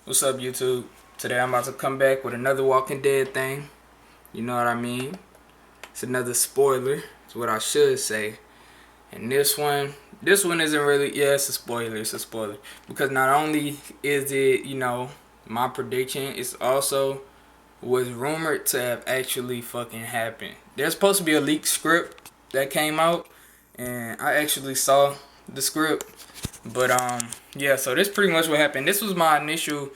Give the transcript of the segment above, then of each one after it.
What's up, YouTube? Today I'm about to come back with another Walking Dead thing. You know what I mean? It's another spoiler. It's what I should say. And this one isn't really. Yeah, it's a spoiler. It's a spoiler because not only is it, my prediction, it's also was rumored to have actually fucking happened. There's supposed to be a leaked script that came out, and I actually saw the script. But yeah, so this pretty much what happened. This was my initial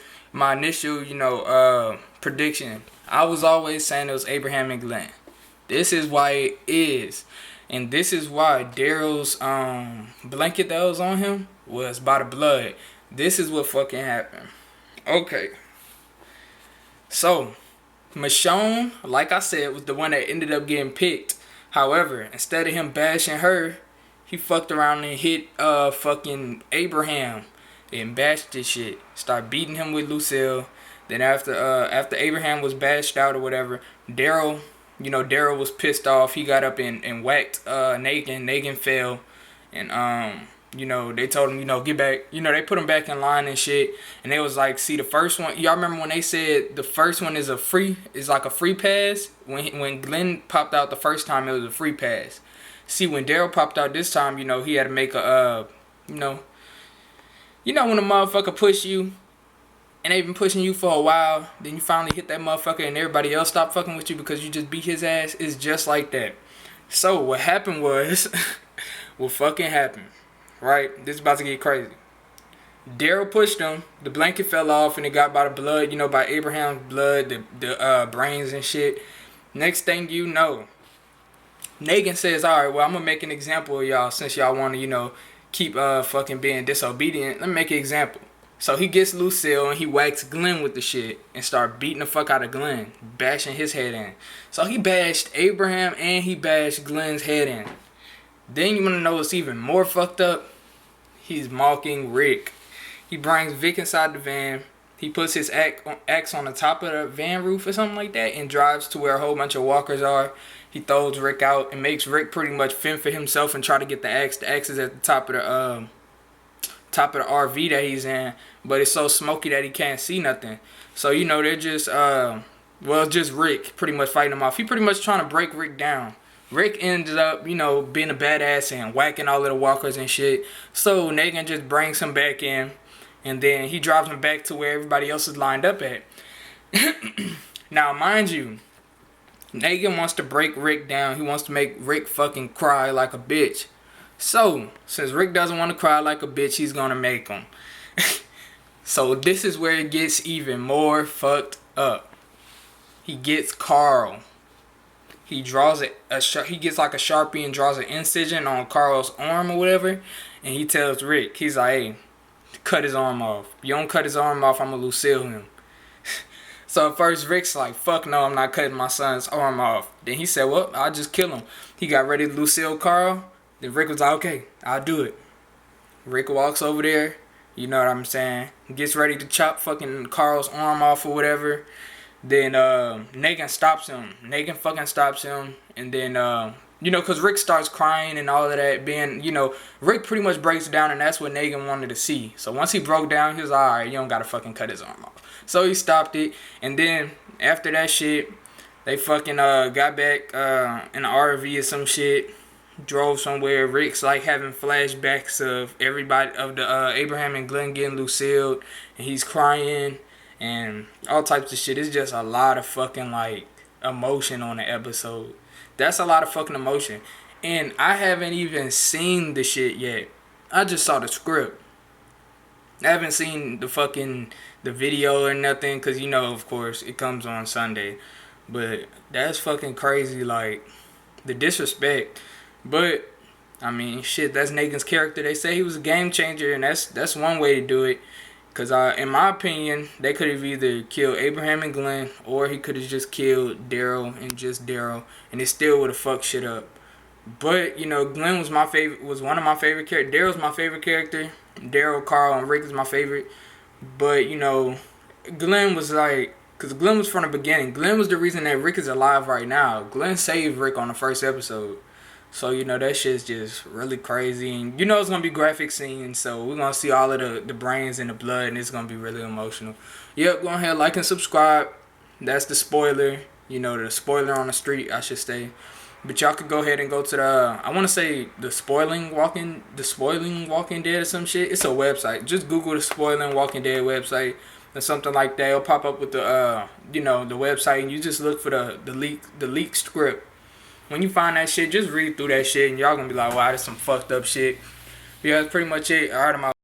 prediction. I was always saying it was Abraham and Glen. This is why it is. And this is why Daryl's blanket that was on him was by the blood. This is what fucking happened. Okay. So Michonne, like I said, was the one that ended up getting picked. However, instead of him bashing her, he fucked around and hit fucking Abraham and bashed this shit. Start beating him with Lucille. Then after Abraham was bashed out or whatever, Daryl was pissed off. He got up and whacked Negan. Negan fell, and they told him, get back. They put him back in line and shit. And they was like, see, the first one, y'all remember when they said the first one is like a free pass? When Glen popped out the first time, it was a free pass. See, when Daryl popped out this time, he had to make a, when a motherfucker push you, and they been pushing you for a while, then you finally hit that motherfucker and everybody else stop fucking with you because you just beat his ass. It's just like that. So what happened was, what fucking happened, right? This is about to get crazy. Daryl pushed him, the blanket fell off and it got by the blood, by Abraham's blood, the brains and shit. Next thing you know, Negan says, alright, well, I'm gonna make an example of y'all since y'all wanna, keep fucking being disobedient. Let me make an example. So he gets Lucille and he whacks Glen with the shit and start beating the fuck out of Glen, bashing his head in. So he bashed Abraham and he bashed Glen's head in. Then you wanna know what's even more fucked up? He's mocking Rick. He brings Vic inside the van. He puts his axe on the top of the van roof or something like that and drives to where a whole bunch of walkers are. He throws Rick out and makes Rick pretty much fend for himself and try to get the axe. The axe is at the top of the RV that he's in, but it's so smoky that he can't see nothing. So they're just just Rick pretty much fighting him off. He pretty much trying to break Rick down. Rick ended up, being a badass and whacking all of the walkers and shit. So Negan just brings him back in, and then he drives him back to where everybody else is lined up at. Now, mind you, Negan wants to break Rick down. He wants to make Rick fucking cry like a bitch. So, since Rick doesn't want to cry like a bitch, he's gonna make him. So this is where it gets even more fucked up. He gets Carl. He draws he gets like a Sharpie and draws an incision on Carl's arm or whatever. And he tells Rick, he's like, hey, cut his arm off. If you don't cut his arm off, I'm gonna Lucille him. So at first Rick's like, fuck no, I'm not cutting my son's arm off. Then he said, well, I'll just kill him. He got ready to Lucille Carl. Then Rick was like, okay, I'll do it. Rick walks over there, you know what I'm saying, gets ready to chop fucking Carl's arm off or whatever. Then Negan stops him. Negan fucking stops him. And then, because Rick starts crying and all of that. Rick pretty much breaks down, and that's what Negan wanted to see. So once he broke down, he was like, alright, you don't gotta fucking cut his arm off. So he stopped it. And then, after that shit, they fucking got back in the RV or some shit. Drove somewhere. Rick's like having flashbacks of everybody, of the Abraham and Glen getting Lucille. And he's crying. And all types of shit. It's just a lot of fucking like emotion on the episode. That's a lot of fucking emotion. And I haven't even seen the shit yet. I just saw the script. I haven't seen the video or nothing. Cause of course, it comes on Sunday. But that's fucking crazy, like the disrespect. But I mean, shit, that's Negan's character. They say he was a game changer, and that's one way to do it. Because in my opinion, they could have either killed Abraham and Glen, or he could have just killed Daryl and just Daryl, and it still would have fucked shit up. But, Glen was one of my favorite characters. Daryl's my favorite character. Daryl, Carl, and Rick is my favorite. But, Glen was like, because Glen was from the beginning. Glen was the reason that Rick is alive right now. Glen saved Rick on the first episode. So, you know, that shit's just really crazy. And you know it's gonna be graphic scenes, so we're gonna see all of the brains and the blood, and it's gonna be really emotional. Yep, go ahead, like and subscribe. That's the spoiler. You know, the spoiler on the street, I should say. But y'all could go ahead and go to the I wanna say the spoiling Walking Dead or some shit. It's a website. Just Google the spoiling Walking Dead website or something like that. It'll pop up with the you know, the website, and you just look for the leak script. When you find that shit, just read through that shit, and y'all gonna be like, wow, that's some fucked up shit. Yeah, that's pretty much it. Alright, I'm out.